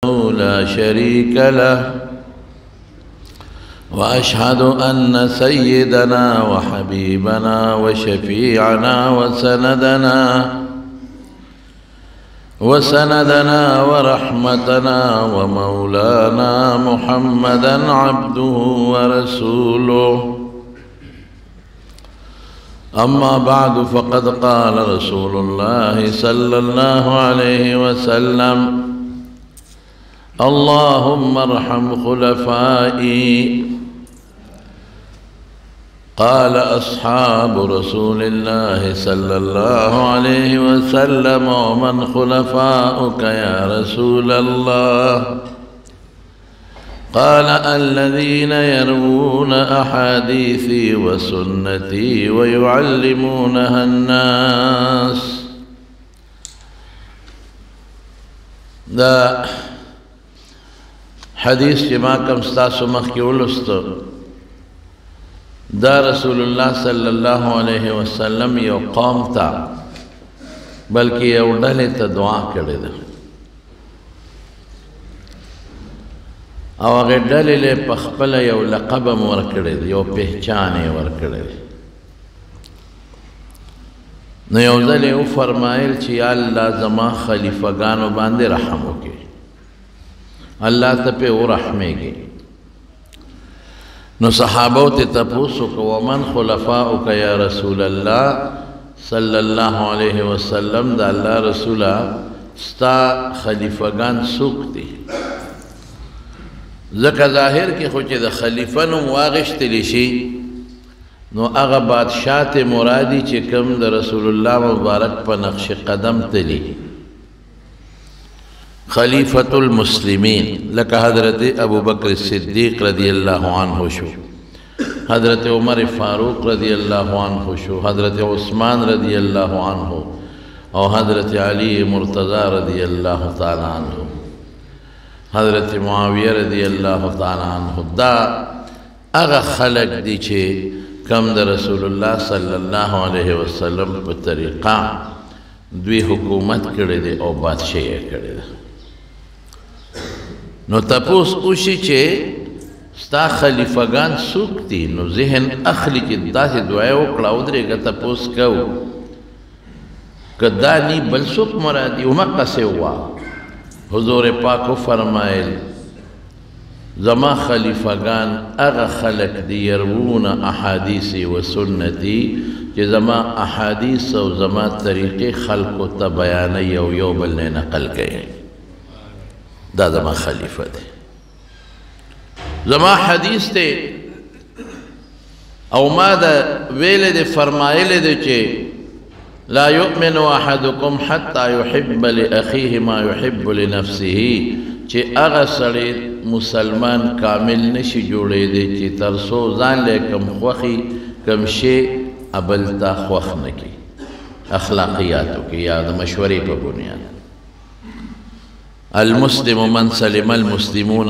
لا شريك له وأشهد أن سيدنا وحبيبنا وشفيعنا وسندنا ورحمتنا ومولانا محمدا عبده ورسوله. أما بعد فقد قال رسول الله صلى الله عليه وسلم: اللهم ارحم خلفائي. قال أصحاب رسول الله صلى الله عليه وسلم: ومن خلفاؤك يا رسول الله؟ قال: الذين يروون أحاديثي وسنتي ويعلمونها الناس. دا حدیث چې ما کوم ستاسو مخکې ولوستو دا رسول الله صلی الله علیه وسلم یو قوم ته بلکې یو ډلې ته دعا کړې ده او هغې ډلې له په خپله یو لقب هم ورکړی دی، یو پهچان یې ورکړی دی. نو یو ځل یې وفرمایل چې یا الله زما خلیفګانو باندې رحم وکړي، اللہ تا پہ وہ رحمے گی. نو صحابو تے تپوسو کہ ومن خلفاؤک یا رسول اللہ صلی اللہ علیہ وسلم دا اللہ رسولہ ستا خلیفگان سوک دی. ذکر ظاہر کی خوچے دا خلیفنم واغشت لیشی نو اغا بادشاہت مرادی چکم دا رسول اللہ مبارک پا نقش قدم تلی خلیفۃ المسلمین لکہ حضرت ابو بکر صدیق رضی اللہ عنہ شو، حضرت عمر فاروق رضی اللہ عنہ شو، حضرت عثمان رضی اللہ عنہ اور حضرت علی مرتضی رضی اللہ تعالی عنہ، حضرت معاویہ رضی اللہ تعالی عنہ. دا اغا خلق دی چھے کم دا رسول اللہ صلی اللہ علیہ وسلم پر طریقہ دوی حکومت کردے دے اور بادشاہ کردے دے. نو تپوس اوشی چے ستا خلیفگان سوک دی نو ذہن اخلی کی دا سی دعائے وکڑا ادرے گا تپوس کہو کہ دا نی بل سوک مرادی امکہ سے ہوا. حضور پاکو فرمائل زما خلیفگان اغا خلق دی یرون احادیثی و سنتی کہ زما احادیث و زما طریقے خلقو تا بیانی و یو بلنے نقل گئے. دا زما خلیفہ دے، زما حدیث دے او ما دا ویل دے فرمائل دے چے لا یؤمن احدکم حتی یحب لأخیه ما یحب لنفسه چے اغا سڑے مسلمان کامل نشی جوڑے دے چے ترسو زان لے کم خوخی کم شے ابلتا خوخ نکی اخلاقیاتو کی یاد مشوری پا بنیاد. المسلم من سلم المسلمون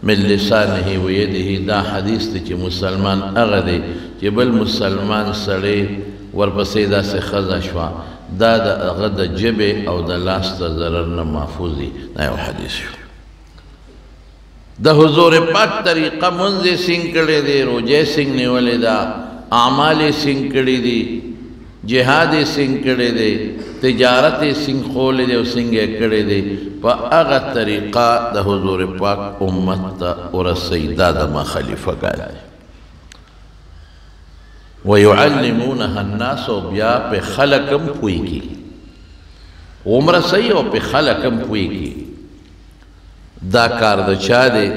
من لسانه و یده. دا حدیث دی چی مسلمان اغدے چی بل مسلمان سڑے ورپسی دا سے خزا شوا دا دا اغد جب او دا لاست ضررنا محفوظی. نایو حدیث شو دا حضور پاک طریقہ منزے سنگ کردے دے، روجے سنگ نیولے دا، اعمال سنگ کردے دی، جہاد سنگ کردے دے، تجارت سنگ خولے دے و سنگے کردے دے. پا اغا طریقہ دا حضور پاک امت تا ورسی دا ما خلیفہ گایا دے. وَيُعَلِّمُونَهَا النَّاسُ بیا پہ خلقم پوئی کی عمر سی و پہ خلقم پوئی کی. دا کار دا چا دے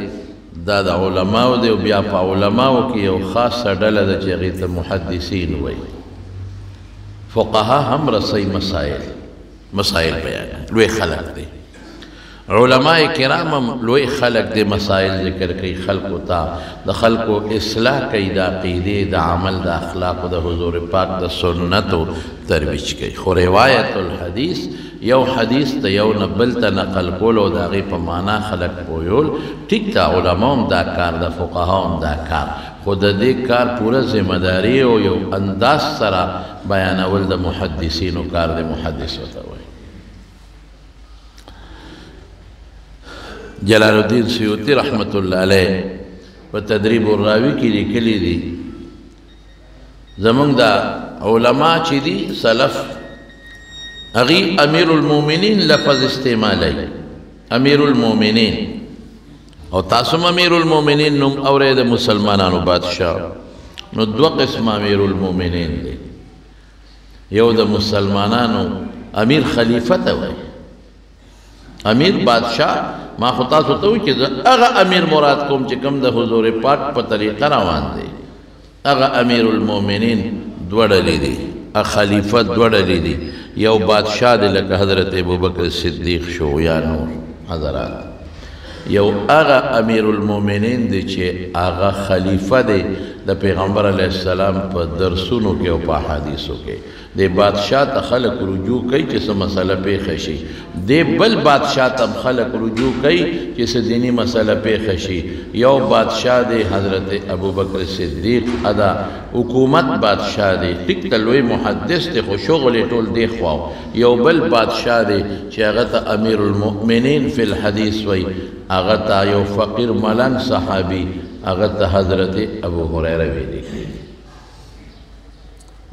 دا علماء دے و بیا پا علماء کی او خاص ڈل دا چیغیت محدثین ہوئی. فقہا ہم رسی مسائل بیان لوے خلق دے، علماء کرام لوے خلق دے مسائل ذکر کئی خلقو تا دا خلقو اصلاح کئی دا قیدے دا عمل دا اخلاق دا حضور پاک دا سنتو ترویج کئی. خو روایت الحدیث یو حدیث تا یو نبل تا نقل کولو دا غی پا مانا خلق پویول ٹھیک تا علماء دا کار دا فقہاء دا کار خود دے کار پورا ذمہ داری او یو انداز سرا بیان اول دا محدثینو کار دے محدث ہوتا ہوئے. جلال الدین سیوطی رحمت اللہ علیہ په تدریب الراوی کې لیکلي دي زمونږ دا علما چې دي سلف هغې امیر المؤمنین لفظ استعمالی امیر المؤمنین او تاسو هم امیر المؤمنین نوم اورئ د مسلمانانو بادشاه نو دوه قسم امیر المؤمنین دی یو د مسلمانانو امیر خلیفه ته وایي امیر بادشاه ما خو تاسو ته وایي چې هغه امیر مراد کوم چې کوم د حضور پاک په طریقه روان دی هغه امیر المؤمنین دوه ډلې دي خلیفه دوه ډلې دي یو بادشاه دی لکه حضرت ابوبکر صدیق شو یا نور حضرات یو هغه امیر المؤمنین دی چې هغه خلیفه دی د پیغمبر علیه السلام په درسونو کې او په احادیثو کې د بادشاه ته خلق رجوع کوي چې څه مسله پیښه شي د بل بادشاه ته خلق رجوع کوي چې څه دینی مسله پیښه شي یو بادشاه دی حضرت ابوبکر صدیق ادا حکومت بادشاه دی ټیک ته لوی محدث دی خو شغل ټول دی خواو یو بل بادشاه دی چې هغه ته امیر المؤمنین فی الحدیث وی هغه ته یو فقیر ملنګ صحابي هغه ته حضرت ابو هریره ویلي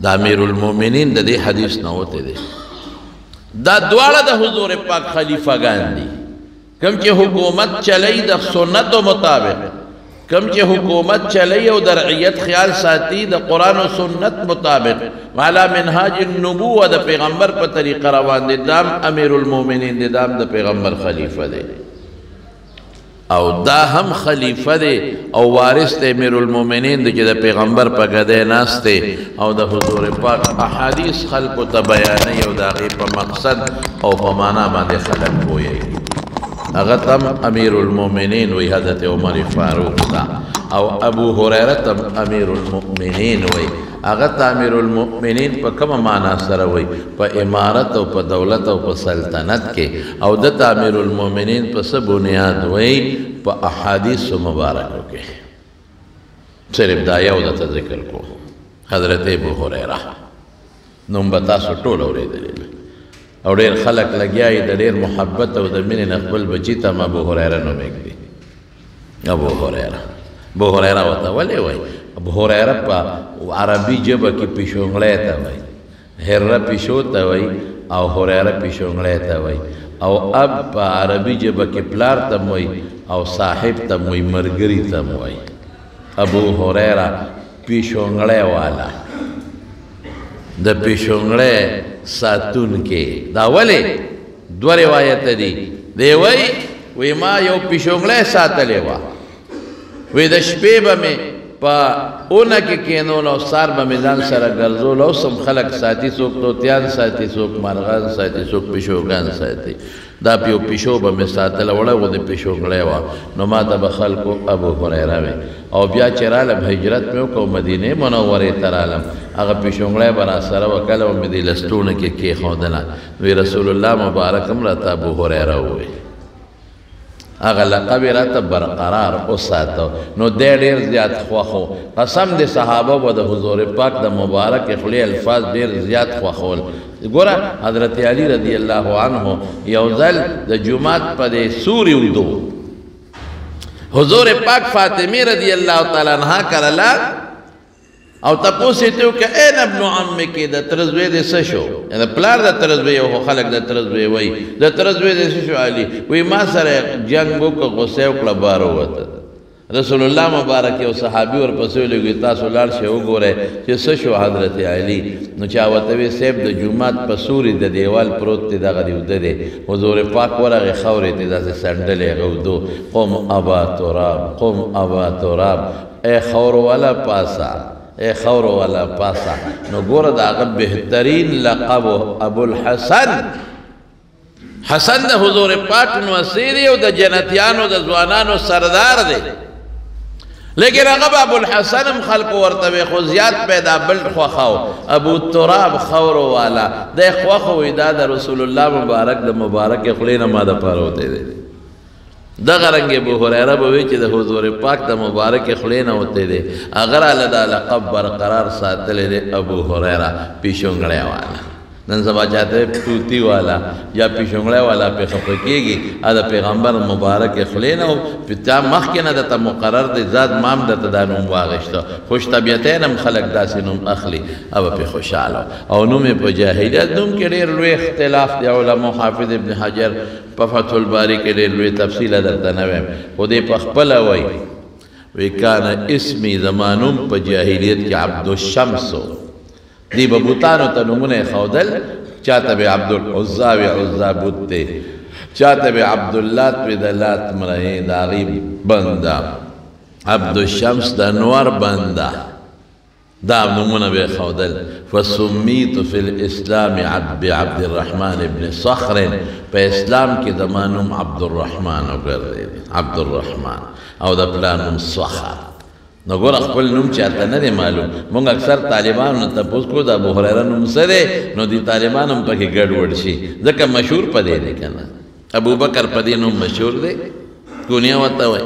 دا امیر المؤمنین د دې حدیث نه وته دی دا دواړه د حضور پاک خلیفګان دي کوم چې حکومت چلی د سنتو مطابق کوم چې حکومت چلی او د رعیت خیال ساتي د قرآن و سنت مطابق والا منهاج النبوه د پیغمبر په طریقه روان دي دام امیر المؤمنین دي دام د پیغمبر خلیفه دی او دا هم خلیفه دی او وارث دی امیر المؤمنین دی چې د پیغمبر په ګدۍ ناست دی او د حضور پاک احادیث خلقو ته بیانوي او د هغې په مقصد او په معنا باندې خلک پوهیږي هغه تم امیر المؤمنین وی حضرت عمر فاروق تا او ابو هریره تم امیر المؤمنین وی هغه ته امیر المؤمنین په کومه معنا سره وی په امارت او په دولت او په سلطنت کې او دته امیر المؤمنین په څه بنیاد وی په احادیث مبارکو کې صرف دا یو دته ذکر کو حضرت ابو هریره نوم به تاسو ټول اورېدلی او ډېر خلک لګیا یې د ډېر محبت او د مینې نه خپل بچي ته هم ابو هریره نوم ایږدي ابو هریره ورته ولې وایي ابو هریره په عربي ژبه کې پیشونګلی ته وایي هره پیشو ته وایي او هریره پیشونګلی ته وایي او اب په عربي ژبه کې پلار ته وایي او صاحب ته وایي ملګري ته وایي ابو هریره پیشونګلی والا د پیشونګلی ساتونکی دا ولې دوه روایت دي دی وایي ما یو پیشونګلی ساتلی وه وی د شپې به مې په اونه کې کېنولو او سار به مې ځان سره ګرځولو اوس هم خلک ساتي څوک طوطیان ساتي څوک مارغان ساتي څوک پیشوګان ساتي دا یو پیشو به مې ساتله وړه غوندې پیشوګلی وه نو ما ته به خلکو ابو هریره وی او بیا چې رالم هجرت مې وکړو مدینې منورې ته رالم هغه پیشوګلی به راسره وه کله به مې دې لستوڼو کې کېښودله وی رسول الله مبارک هم راته ابو هریره ووی هغه لقب یې راته برقرار وساتو نو دی ډېر زیات خوښ و قسم د صحابه به د حضور پاک د مبارک خولې الفاظ ډېر زیات خوښول ګوره حضرت علی رضی الله عنه یو ځل د جومات په دې سوري ودو حضور پاک فاطمه رضی الله تعالی عنها کرله او تپوس یې ته وکړه این ابن عمک د ترزوی د څه شو یعنې پلار د ترزوی او خلک د ترزوی وایي د ترزوی د څه شو علي وایي ما سره جنګ وکړه غوسه یې وکړه بار ووته رسول الله مبارک یو صحابي ورپسې ولګي تاسو لاړ شئ وګورئ چې څه شو حضرت علي نو چا ورته وی صاحب د جومات په سوري د دیوال پروت دی دغه دی وده دی حضور پاک ورغې خاورې ته داسې سنډلې هغه ودو قم ابا تراب ای خاور والا پاسا اے خور والا پاسا نو ګوره د هغه بهترین لقب ابو الحسن حسن د حضور پاک نوصي دی او د جنتیانو د ځوانانو سردار دی لیکن هغه ابو الحسن هم خلکو ورته وی خو زیات پیدا بل خوښاو ابو تراب خور والا د خوښ وی دا د رسول الله مبارک د مبارک خولې نه ما دپاره وتی دی دغه رنګ ابو هریره به وی چې د حضور پاک د مبارک خولې نه وتی دی هغه راله دا لقب برقرار ساتلی دی ابو هریره پیشونګړی والا نن سبا چاہتے توتی والا یا پیشنگڑے والا پہ خفقی گی ادا پیغمبر مبارک خلینا ہو پتا مخینا دتا مقرر دی ذات مام دتا دا نوم واغشتا خوش طبیعتین ہم خلق دا سی نوم اخلی اب پہ خوشحالا او نوم پہ جاہلیت نوم کے لئے روی اختلاف دی علماء حافظ ابن حجر پہ فتح الباری کے لئے روی تفصیل در تنویم خودی پہ خپلا وی وکانا اسمی زمانم پہ جاہلیت کی عبد الشمسو دی ببوتانو تا نمون خودل چاہتا بے عبدالعزا و عزا بوتے چاہتا بے عبداللات و دلات مرہی داغی بندہ عبدالشمس دا نور بندہ دا نمون بے خودل فسمیت فی الاسلام بعبد الرحمن ابن صخر پہ اسلام کی زمانم عبد الرحمن عبد الرحمن او دا پلانم صخر نو گور اخپل نوم چاہتا ندے معلوم مونگ اکثر طالبانو تپوس کو دا ابو حریرہ نوم سدے نو دی طالبانو پاکی گڑ وڑ شی ذکر مشہور پدے دے کنا ابو بکر پدے نوم مشہور دے کونیا وطا ہوئے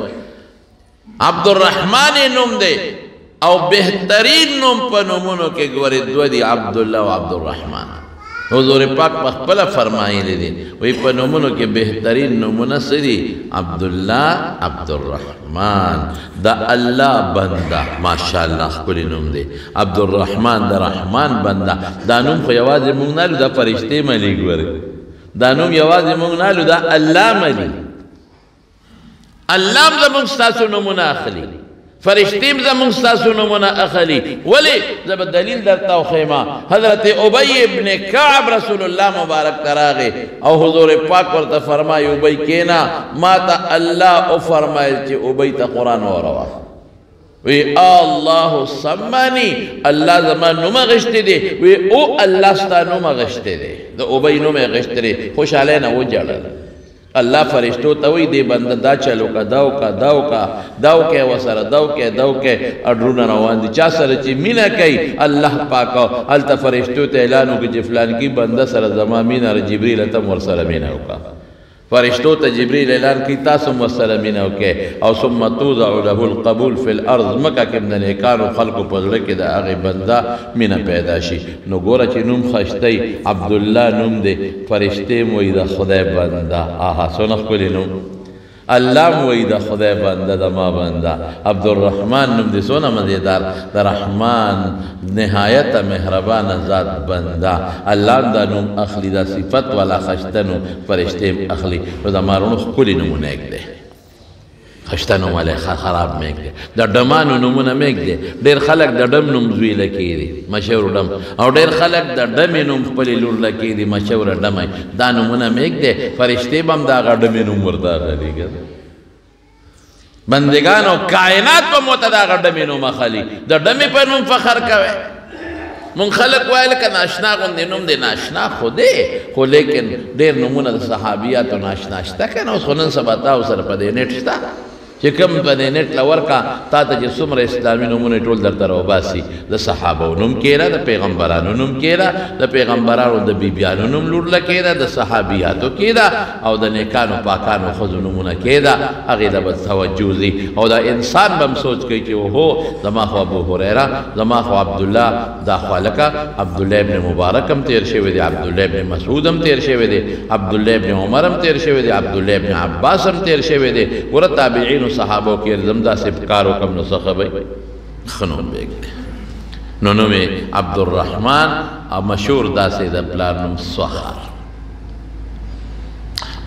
عبد الرحمن نوم دے او بہترین نوم پا نومونو کے گوری دو دی عبداللہ و عبد الرحمن حضور پاک پخپلا فرمائی لی دی وی پا نومونو کے بہترین نومونہ سدی عبداللہ عبد الرحمن دا اللہ بندہ ماشاءاللہ کلی نوم دے عبد الرحمن دا رحمان بندہ دا نوم خو یواز مونگ نالو دا فرشتے ملی گوری دا نوم یواز مونگ نالو دا اللہ ملی اللہ دا مونگ ستاسو نومونہ اخلی فرشتیم زمون ستاسو نمونہ اخلی ولی زب دلیل درتا و خیمہ حضرت عبی ابن کعب رسول اللہ مبارک تراغے او حضور پاک ورطا فرمائی عبی کینا ماتا اللہ او فرمائی چی عبی تا قرآن وروا وی اللہ سمانی اللہ زمان نمہ غشتے دے وی او اللہ ستا نمہ غشتے دے دا عبی نمہ غشتے دے خوش علینا وہ جڑا اللہ فرشتو تاوی دے بندہ دا چلو کا داو کا داو کا داو کے وسر داو کے اڈرونا روان دی چا سر چی مینا کئی اللہ پاکاو حالتا فرشتو تا اعلانو کی جفلان کی بندہ سر زمان مینا جبریل تم ورسر مینا ہوکا فرشتو تا جبریل اعلان کی تاسم ورسر مینا ہوکے او ثم توضع له القبول فی الارض مکا کم نیکانو خلقو پزرکی دا آغی بندہ مینا پیدا شی نو گورا چی نوم خشتی عبداللہ نوم دے فرشتے موئی دا خدای بندہ آہا سنخ کلی نوم اللہ موئی دا خدای بندہ دا ما بندہ عبد الرحمن نوم دے سونا مزیدار دا رحمان نہایت مہربان ذات بندہ اللہ دا نوم اخلی دا صفت والا خشتنو فرشتے اخلی دا مارونو کلی نومون ایک دے خشتنو والے خراب میک دے دا ڈمانو نمونہ میک دے دیر خلق دا ڈم نم زوی لکی دی مشور ڈم او دیر خلق دا ڈم نم پلی لور لکی دی مشور ڈم دا نمونہ میک دے فرشتے بم دا غا ڈم نم وردا غلی گا بندگانو کائنات پا موتا دا غا ڈم نم خلی دا ڈم پا نم فخر کوئے من خلق وائل کا ناشنا گندے نم دے ناشنا خودے خو لیکن دیر نمونہ دا صحابیاتو ناشناشتا کنا اس خونن سباتاو سر پا دے نیٹشتا چی کم پا دے نیٹ لور کا تا تا جی سمر اسلامی نمونی ٹول در ترو باسی دا صحابو نم کیرا دا پیغمبرانو نم کیرا دا پیغمبرانو دا بیبیانو نم لور لکیرا دا صحابیاتو کیرا او دا نیکانو پاکانو خضو نمونہ کیرا اگی دا بد توجوزی او دا انسان بم سوچ کئی چی وہ ہو زما خو ابو حریرہ زما خو عبداللہ دا خوالکا عبداللہ ابن مبارکم تیر شوی دے عبداللہ ابن مسعودم تیر شوی دے عبداللہ ابن عمرم تیر شوی دے عبداللہ ابن عباسم تیر شوی دے ورد تابعین صحابوں کی ارزمدہ سے پکارو کم نسخ بھئی خنون بیگ دے نونو میں عبد الرحمن مشہور دا سے دا پلانم سخر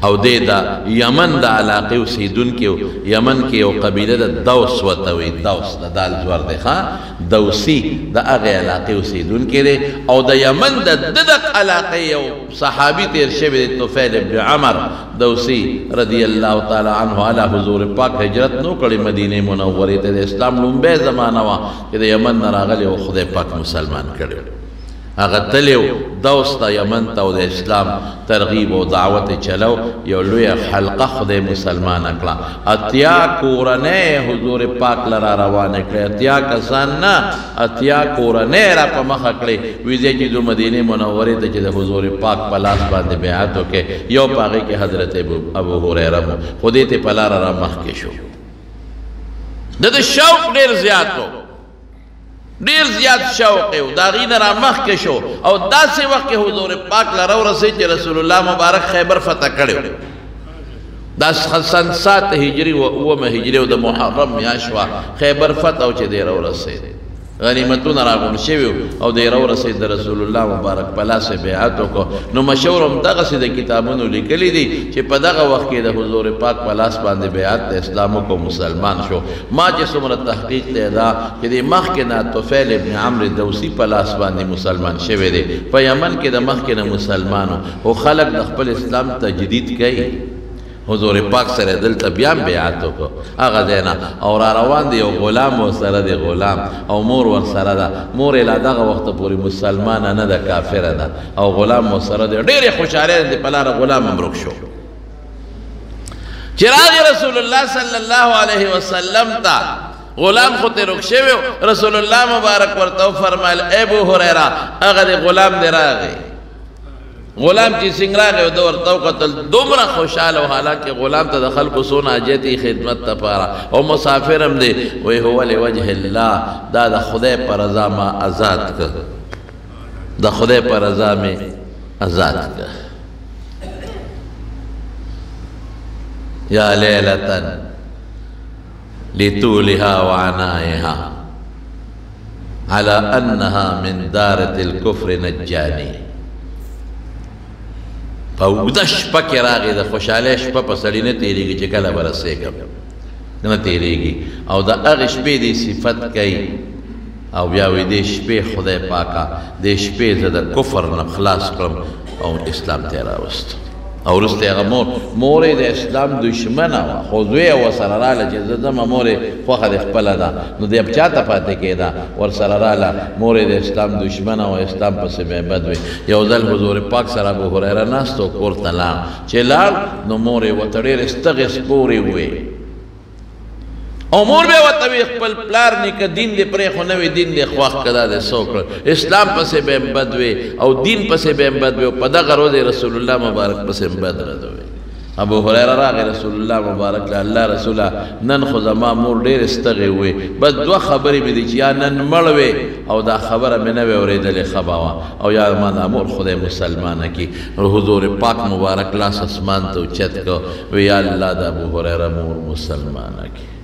او دے دا یمن دا علاقے سیدون کے یمن کے او قبیلہ دا دوس وطوی دوس دا دال زور دے خواہ دوسی دا اغی علاقے سیدون کے دے او دا یمن دا ددق علاقے او صحابی تیر شبہ دے طفیل ابن عمر دوسی رضی اللہ تعالی عنہ علی حضور پاک حجرت نو کڑی مدینہ منوری تے دے اسلام لنبے زمانہ وہاں کہ دے یمن نراغلی او خدے پاک مسلمان کڑی اگر تلیو دوستا یمن تا و دا اسلام ترغیب و دعوت چلو یو لوی حلقہ خود مسلمان اکلا اتیا کورنے حضور پاک لرا روان اکلے اتیا کسان نا اتیا کورنے را پا مخ اکلے ویزے چی دو مدینہ منوری تا چی دا حضور پاک پلاس باندے بیعاتو کے یو پاگے کے حضرت ابو حریرہ خودی تے پلا را مخ کے شو دا شوق دیر زیادتو ډیر زیات شوق یو د هغې نه رامخکې شو او داسې وخت کې حضور پاک له راورسېد چې رسول الله مبارک خیبر فتح کړی دا سن 7 هجري و 9 هجري او د محرم میاشت وه خیبر فتح او چې دی راورسېد غنیمتونه راغونډ شوي او دی راورسېد د رسول الله مبارک په لاس یې بیعت وکړو نو مشهور هم دغسې د کتابونو لیکلي دي چې په دغه وخت کې د حضور پاک په لاس باندې بیعت د اسلام وکړو مسلمان شو ما چې څومره تحقیق دی دا چې د مخکې نه طفیل ابن عمرو دوسي په لاس باندې مسلمان شوی دی په یمن کې د مخکې نه مسلمانو خو خلک د خپل اسلام تجدید کوي حضور پاک سره دلته بیا بیعت وکړو هغه ځای نه او را روان دی یو غلام ورسره دی غلام او مور ورسره ده مور یې لا دغه وخته پورې مسلمانه نه ده کافره ده او غلام ورسره دی ډېرې خوشحالۍ د په لاره غلام هم ورک شو چې راغی رسول الله صلی الله علیه وسلم ته غلام خو ترې رک شوی رسول الله مبارک ورته وفرمیل ای ابو هریره هغه د غلام دی راغی غلام چې څنګه راغی او ده ورته وکتل دومره خوشحاله و حالانکې غلام ته د خلکو څونه حاجت یې خدمت دپاره او مسافر هم دی وایي هو لوجه الله دا د خدای په رضا ما آزاد که د خدای په رضا مې آزاد که یا لیلة لطولها وعنائها على أنها من دارة الكفر نجاني په اوږده شپه کې راغی د خوشحالۍ شپه په سړي نه تېرېږي چې کله به رسېږم نه تېرېږي او د هغې شپې دې صفت کوي او بیا وایي دې شپې خدای پاکه دې شپې زه د کفر نه خلاص کړم او اسلام ته یې راوستم او وروسته هغه مور یې د اسلام دشمنه وه خو زوی یې ورسره راغله چې زه ځمه مور یې خوښه دې خپله ده نو دی به چا ته پاتې کېده ورسره راغله مور یې د اسلام دشمنه وه اسلام پسې به یې بد وي یو ځل حضور پاک سره ابو هریره ناست و کور ته لاړ چې لاړ نو مور یې ورته ډېرې ستغې سپورې وې او مور به ورته وي خپل پلار نیکه دین دې پرېښو نه وي دین دې خوښ که دا دې څه وکړل اسلام پسې به یې بد وي او دین پسې به یې بد وي او په دغه روز یې رسول الله مبارک پسې هم بد رد وي ابو هریره راغی رسول الله مبارک له الله رسوله نن خو زما مور ډېرې ستغې وې بس دوه خبرې مې دي چې یا نن مړ وې او دا خبره مې نه وې اورېدلې ښه به وه او یا ما دا مور خدای مسلمانه کړي حضور پاک مبارک لاس اسمان ته اوچت کړ وی یا الله د ابو هریره مور مسلمانه کړي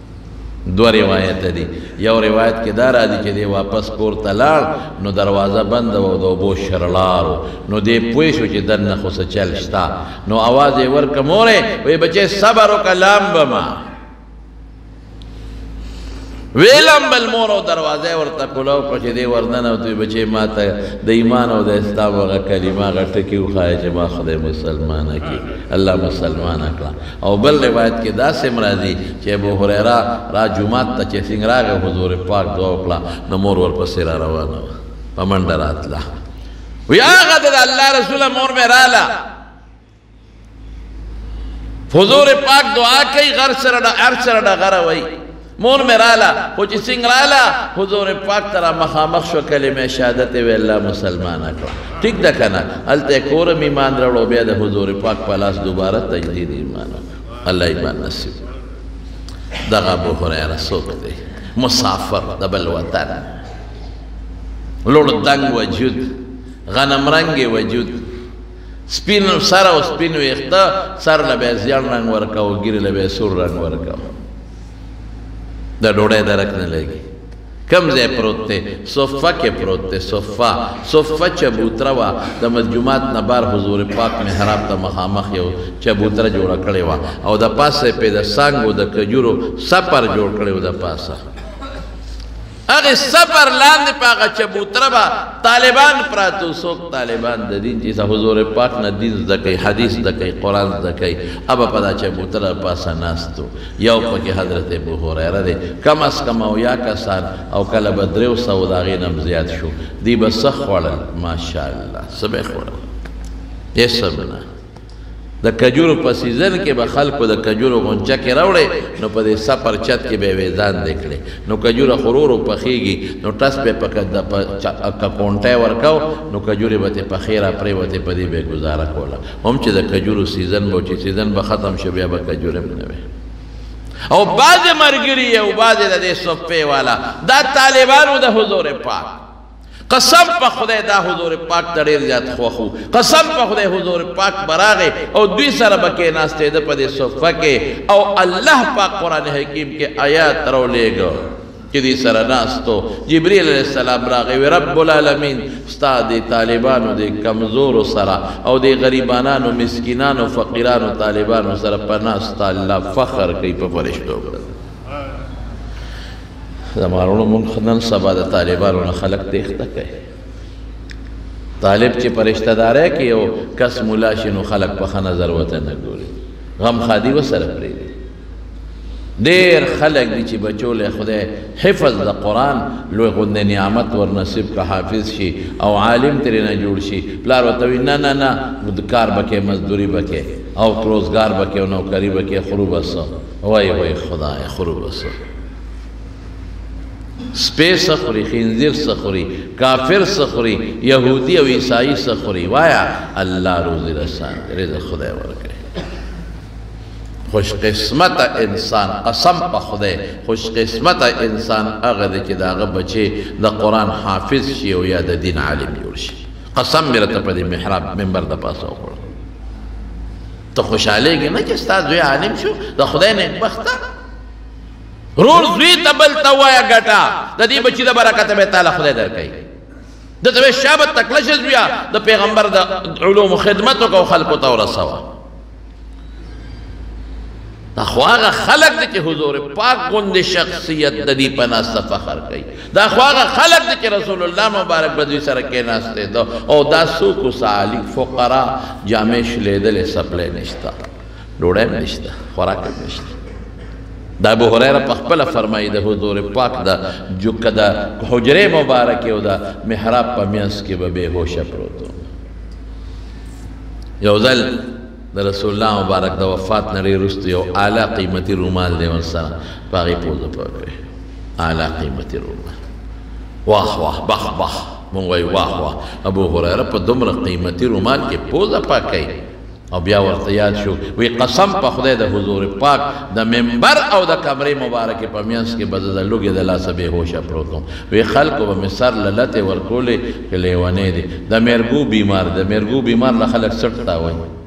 دو روایت دی یو روایت کې دا راځي چې دی واپس کور ته لاړ نو دروازه بنده و د اوبو شرلارو نو دی پوه شو چې دننه خو څه چل شته نو اواز یې ورکړه مورې وایي بچی صبر وکړه لامبمه ویلم بل مور او دروازه ورته کولاو کړه چې دی ورننوتوي بچی ما ته د ایمان او د اسلام هغه کلمه هغه ټکي وښایه چې ما خدای مسلمانه کړي الله مسلمانه کړه او بل روایت کې داسې هم راځي چې ابو هریره را جومات ته چې څنګه راغی حضور پاک دعا وکړه نو مور ورپسې را روانه وه په منډه راتله وی هغه د الله رسوله مور مې راله حضور پاک دعا کوي غر سره هر سره ډغره وایي مور مې راله خو چې څنګه راله حضور پاک ته را مخامخ شو کلمه شهادت یې وی الله مسلمانه کړه ټیک ده که نه هلته یې کور هم ایمان راوړو بیا د حضور پاک په لاس دوباره تجدید ایمان الله ایمان نصیب دغه ابو هریره څوک دی مسافر د بل وطن لوړ دنګ وجود غنم رنګ وجود سپین سر او سپین ویښته سر له به یې زیړ رنګ ورکوه ګیرې له به یې سور رنګ ورکوه د ډوډۍ درک نه لګي کم ځای پروت دی صفه کې پروت دی صفه چبوتره وه د جومات نه بار حضور پاک محراب ته مخامخ یو چبوتره جوړه کړې وه او د پاسه یې پې د څانګو د کجورو سپر جوړ کړی و د پاسه هغې سپر لاندې په هغه چبوتره به طالبان پراته څوک طالبان د دین چې حضور پاک نه دین زده کوي حدیث زده کوي قرآن زده کوي ابه په دا چبوتره پاسه ناست و یو پکې حضرت ابو هریره دی کم از کم اویا کسان او کله به 300 د هغې نه هم زیات شو دوی به څه خوړل ماشاءالله څه به یې خوړل هېڅ هم نه د کجورو په سیزن کې به خلکو د کجورو غونچه کې راوړی نو په دې سپر چت کې به یې ویزان دی کړی نو کجوره خورورو پخېږي نو ټس به یې په کونټی ورکو نو کجورې به ترې پخې را پرېوتې په دې به یې ګزاره کوله هم چې د کجورو سیزن به چې سیزن به ختم شو بیا به کجورې هم نه وې او بعض مرګري او بعض د دې صفې والا دا طالبانو د حضور پاک قسم په خدای دا حضور پاک ته ډېر زیات خوښ و قسم په خدای حضور پاک براغې او دوی سره به کېناستېده په دې صفه کې او الله پاک قرآن حکیم کې آیات راولېږه چې دوی سره ناستو جبریل علیه السلام راغی وی رب العالمین ستا د طالبانو د کمزورو سره او د غریبانانو مسکینانو فقیرانو طالبانو سره په ناسته الله فخر کوي په فرشتو زمارونو مونږ نن سبا د طالبانو نه خلک تېښته کوي طالب چې په رشته داری کې یو کس ملا شي نو خلک په ښه نظر ورته نه ګوري غم خادي ورسره پرېږدي ډېر خلک دي چې بچو له خدای حفظ د قرآن لوی غوندې نعمت ور نصیب که حافظ شي او عالم ترې نه جوړ شي پلار ورته وایي نه نه نه کار به کې مزدوري به کې او روزګار به کې او نوکري به کې خرو به څه وایي وایي خدای خرو به څه سپی څه خوري خنزیر څه خوري کافر څه خوري یهودي او عیسائی څه خوري وایا الله روزي رسان رزق خدای ورکوي خوش قسمت انسان قسم په خدای خوش قسمت انسان هغه دی چې د هغه بچی د قرآن حافظ شي او یا د دین عالم جوړ شي قسم مې راته په دې محراب منبر د پاسه وکړه ته خوشحالېږې نه چې ستا زوی عالم شو د خدای نیکبخته رور زوی ته بل ته ووایه ګټه د دې بچي د برکته به تعالی خدای درکوي ده ته به شابه تکله شه زویه د پیغمبر د علومو خدمت وکړه او خلکو ته ورسوه دا خو هغه خلق دی چې حضور پاک غوندې شخصیت د دې په ناسته فخر کوي دا خو هغه خلق دی چې رسول الله مبارک به دوی سره کېناستېده او دا څوک سالک فقرا جامې شلېدلې سپلی نشته ډوډۍ هم نشته خوراک هم نشته دا ابو هریره په خپله فرمایي د حضور پاک د حجرې مبارکې او د محراب په منځ کې به بېهوشه پروت یو ځل د رسول الله مبارک د وفات نه ډېر وروسته یو اعلی قیمتي رومال دی ورسره په هغې پوزه پاکوي اعلی قیمتي رومال واه واه بخ بخ مونږ وایو واه واه ابو هریره په دومره قیمتي رومال کې پوزه پاکوي او بیا ورته یاد شو وی قسم په خدای د حضور پاک د منبر او د کمرې مبارکې په منځ کې به زه د لوږې د لاسه بېهوشه پروت وم وی خلکو به مې سر له لتې ورکولې که لیونی دی د میرګو بیمار د میرګو بیمار له خلک سټ تاوایي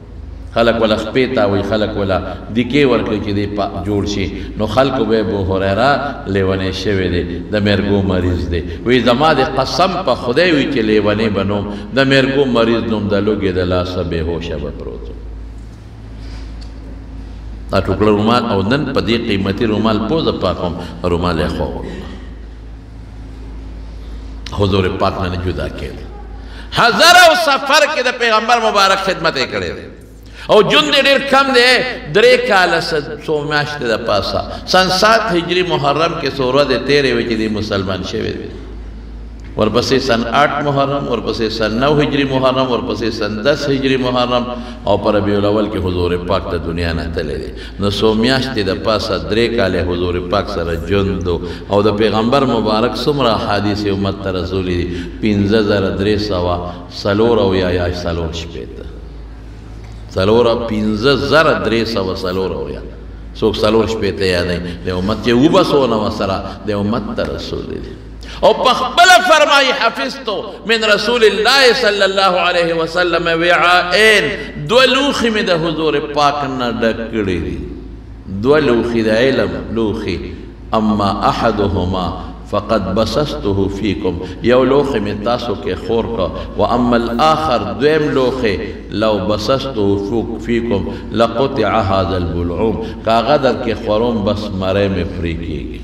خلق ولا خپې تاوي خلق ولا دکې ورکوي چې دی جوړ شي نو خلکو به ابو هریره لیونی شوی دی د میرګو مریض دی وی زما د قسم په خدای وي چې لیونی به نوم د میرګو مریض نوم د لوږې د لاسه بېهوشه به پروت دا ټوکړه رومال او نن په دې قیمتي رومال پوزه پاکوم رومال یې خوړو حضور پاک نه جدا کېد حضر او سفر کې د پیغمبر مبارک خدمت یې کړې دی او جون دې ډېر کم دی 3 کاله څو میاشتې د پاسه سن 7 هجري محرم کې څو ورځې تېرې وې چې دی مسلمان شوی دی ورپسې سن 8 محرم ورپسې سن 9 هجري محرم ورپسې سن 10 هجري محرم او په ربیع الاول کې حضور پاک ته دنیا نه تللی دی نو څو میاشتې د پاسه 3 کاله حضور پاک سره ژوند او د پیغمبر مبارک څومره احادیث امت ته رسولي دي 5300 یا 3 سلور 5300 سلور یا څوک سلور شپېته یادوي د امت یې وبسونه سره د امت ته رسول دی او په خپله فرمایي حفظتو من رسول الله صلی الله علیه وسلم وعاءین 2 لوښي مې د حضور پاک نه ډک کړي دي 2 لوښي د علم لوښي اما احدهما فقد بسسته فيكم یو لوښي مې تاسو کې خور کا واما الاخر دویم لوښي لو بسسته فيكم لقطع هذا البلعوم کاغه در کې خورم بس مړی مې پرې کېږي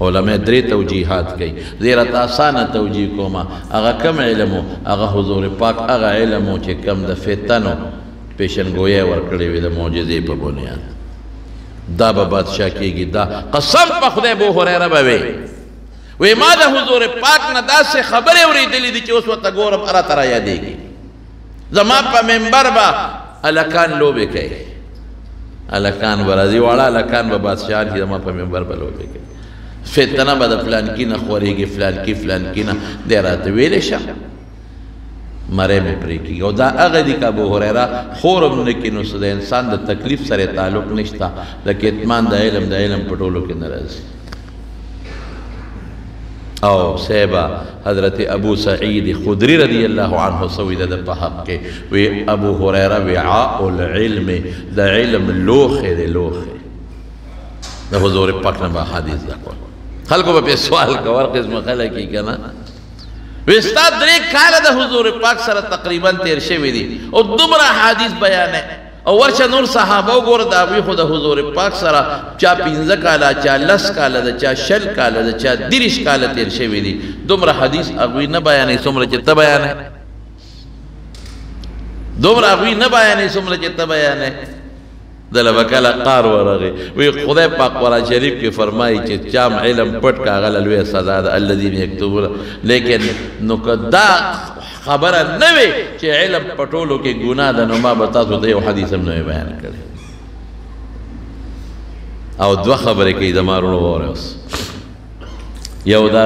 علماء 3 توجیحات کوي زیرا آسانه توجیه کومه هغه کم علمو هغه حضور پاک هغه علمو چې کم د فتنو پیشنګویی ورکړې وي د معجزې په بنیاد دا به بادشاه کېږي دا قسم په خدای ابو هریره به وی ما د حضور پاک نه داسې خبرې اورېدلې دي چې اوس ورته ګورم راته را یادېږي زما په منبر به هلکان لوبې کوي هلکان به راځي واړه هلکان به بادشاهان چې زما په منبر به لوبې کوي فتنه به د فلانکي نه خورېږي فلانکي نه دی راته ویلی شه مره مې پرې کېږي او دا هغه دي که ابو هریره خورم نه کړي نو څه د انسان د تکلیف سره تعلق نشته د کتمان د علم په ټولو کې نه راځي. او صحبه حضرت ابو سعید خدری رضی اللہ عنہ سوید د په حق کې وی ابو هریره وعاء العلم د علم لوخه د لوخه د حضور پاک نه حدیث دا کول خلکو په سوال کور قسم خلک کی کنه وی استاد درې کال د حضور پاک سره تقریبا تیر شوی دي او دومره حدیث بیان او ورشه نور صحابه وګوره دا وی خو د حضور پاک سره چا 15 کاله چا 10 کاله د چا 10 کاله د چا 30 کاله تیر شوی دي دومره حدیث اغوی نه بیانې څومره چې ته بیانې دومره اغوی نه بیانې څومره چې ته بیانې دله وکاله قار ورغی وی خدای پاک قرآن شریف کې فرمایي چې چام علم پټ کا غل لوی سزا ده الذين يكتبون لیکن نو کدا خبره نه وي چې علم پټولو کې ګناه ده نو ما به تاسو ته یو حدیث هم نه بیان کړی او دوه خبرې کوي د مارونو وروس یو دا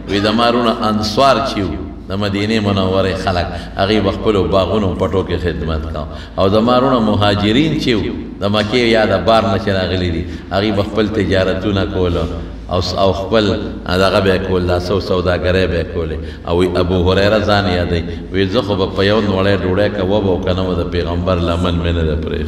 وی د مارونو انصار چې د مدینه منوره خلک هغه بخپلو باغونو پټو کې خدمت کاو او د مارونو مهاجرین چې د مکه یا د بار نه راغلي دي هغه بخپل تجارتونه کول او خپل دغه به کول دا سوداګرۍ به کول او ابو هريره ځان یادې وی زه خو په یو نوړې ډوړې کوو او کنه د پیغمبر لمن مې نه پرېږ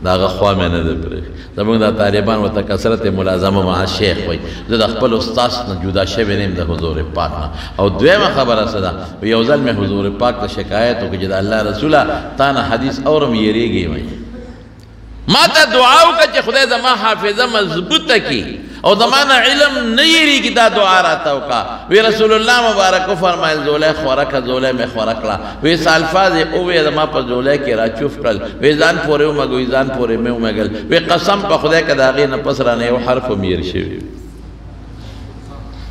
داغه خوا مې نه پرېږ زمونږ د طالبان وته کثرت ملازمه مع شیخ وای زه د خپل استاد نه جدا شوی نیم د حضور پاک نه او دویمه خبره څه ده یو ځل مې حضور پاک ته شکایت وکړه چې د الله رسوله تا نه حدیث اورم یریږي وای ما ته دعا وکړه چې خدای زما حافظه مضبوطه کړي او زمانہ علم نه یریږي دا دعا راته وکړه وی رسول الله مبارک فرمایل زوله خوراکه زوله مې خوراکړه وی الفاظ او وی زما په زوله کې را چوف کړل وی ځان پورې ومګوي ځان پورې مې ومګل وی قسم په خدای کې دا غي نه پس را نه یو حرف میر شي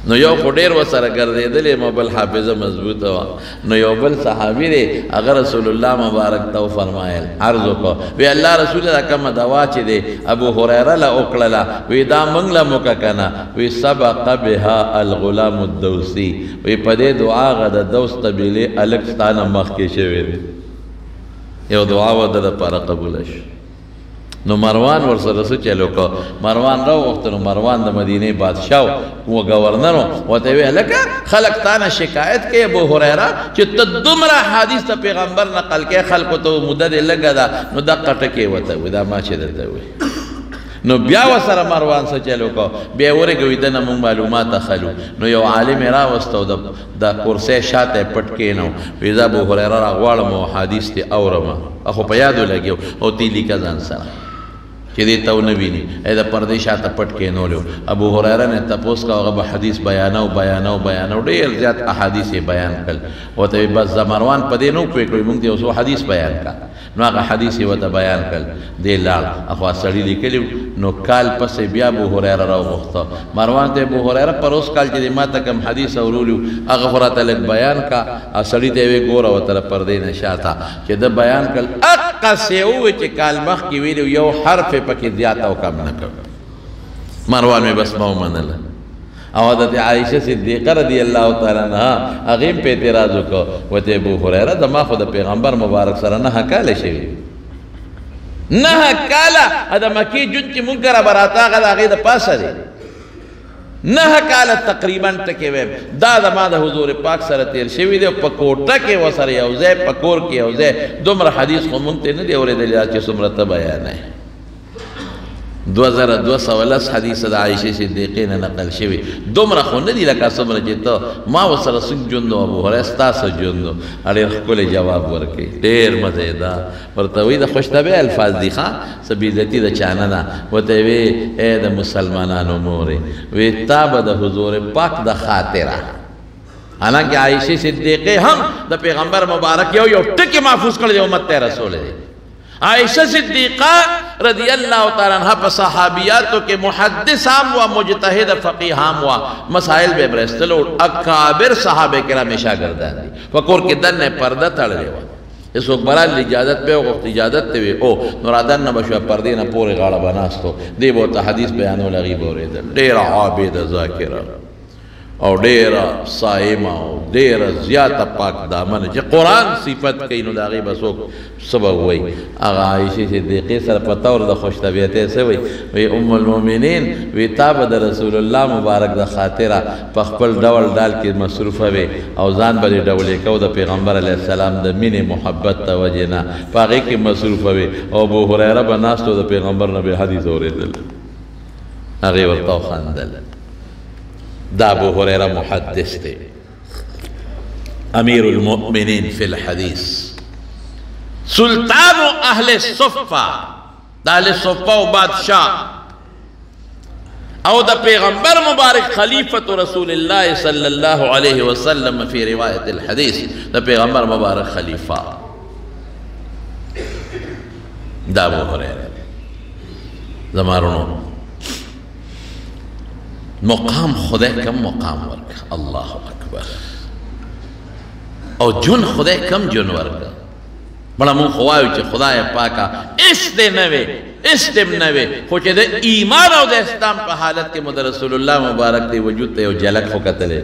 نو یو خډیر وسره ګرځیدلې مبل حافظه مضبوطه وا نو یو بل صحابي دی هغه رسول الله مبارک تو فرمایل عرض کو وی الله رسول الله کما دوا چې دی ابو هريره لا وکړه وی دا منګله موکا کنه وی سبق بها الغلام الدوسي وی په دې دعا غ د دوس قبيله الکستانه مخ کې شوی دی یو دعا و د لپاره قبول شي نو مروان ورسره څه چلو کو مروان راو وخت نو مروان د مدینه بادشاہ او گورنر وته وی لکه خلق تانه شکایت کوي ابو هريره چې تدمر حدیث ته پیغمبر نقل کې خلق ته مدد لګا دا نو د قټه کې وته ودا ما چې دته وی نو بیا وسره مروان څه چلو کو بیا ورګوي دنه مون معلومات اخلو نو یو عالم را واستو د کرسي شاته پټ کې نو وی ابو هريره را غواړم حدیث ته اورم اخو په یادو لګیو او تی لیکا ځان سره چې دې ته ونه ویني دا پردې شاته پټ کې نولو ابو هريره نه تاسو کا هغه حدیث بیانو ډېر زیات احادیث بیان کړ او ته بس مروان په دې نو کوي موږ ته اوس حدیث بیان کا نو هغه حدیث وته بیان کړ دې لاړ اخوا سړی لیکلو نو کال پس بیا ابو هريره راوغخته مروان ته ابو هريره پر اوس کال چې ما ته کوم حدیث اورولو هغه خراته لک بیان کا سړی ته وی ګوره وته پردې نه شاته چې د بیان کړ اقصو چې کال مخ کې ویلو یو حرف پکې زیات او کم نه کړ مروان مې بس ما ومنله او حضرت عائشہ صدیقہ رضی اللہ تعالی عنها هغه په اعتراض وکړ وته ابو هريره د ما خو د پیغمبر مبارک سره نه کاله شي نه کاله د مکی جون چې منکر براتا غل هغه د پاسه دی نه کاله تقریبا ټکه و دا د ما د حضور پاک سره تیر شوی دی په کوټه کې وسره یو ځای په کور کې یو ځای دومره حدیث خو مونږ ته نه دی اورېدل چې څومره ته بیان نه 2210 حدیث د عائشہ صدیقہ نه نقل شوی دومره خو نه دی لکه څومره چې ته ما وسره سجون ابو هريره ستا سجون اړ خپل جواب ورکړي ډېر مزیدار ورته وی د خوشتبه الفاظ دي ښا سبیزتی د چانه نه وته وی اے د مسلمانانو مورې وی تاب د حضور پاک د خاطره حالانکه عائشہ صدیقہ هم د پیغمبر مبارک یو ټکی محفوظ کړل دی امت ته رسول دی عائشہ صدیقہ رضی اللہ تعالیٰ عنہ پا صحابیاتو کے محدث ہم و مجتہد فقیہ ہم و مسائل بے برستلو اکابر صحابہ کرام شاگردان دی فکور کے دن نے پردہ تڑ رہے ہوا اس وقت برال اجازت پہ وقت اجازت تے او نورادن نبشو پردے نہ پورے غاڑا بناستو دی بہتا حدیث بیانو لغیب ہو رہے دل دیر عابد ذاکرہ او ډیره صائمه او ډیره زیاته پاک دامن چې قرآن صفت کوي نو د هغې به څوک څه به وایي هغه عایشې صدیقې سره په طور د خوش طبیعتۍ څه وایي وی ام المؤمنین وی تا به د رسول الله مبارک د خاطره په خپل ډول ډال کې مصروفه وې او ځان به دې ډولې کو د پیغمبر علیه السلام د مینې محبت د وجې نه په هغې کې مصروفه وې او ابو هریره به ناست و د پیغمبر نه به حدیث اورېدل هغې ورته وخندل دا ابو هريره محدث ته امیر المؤمنین فی الحدیث سلطان اهل الصفه دا اهل الصفه و بادشاہ او دا پیغمبر مبارک خلیفۃ رسول اللہ صلی اللہ علیہ وسلم فی روایت الحدیث دا پیغمبر مبارک خلیفہ دا ابو هريره زمارونو مقام خدای کم مقام ورک الله اکبر او جن خدای کم جن ورک بڑا مون خوایو چې خدای پاکا اس دې نوې اس دې نوې خو چې د ایمان او د اسلام په حالت کې مد رسول الله مبارک دی وجود ته یو جلک خو کتلې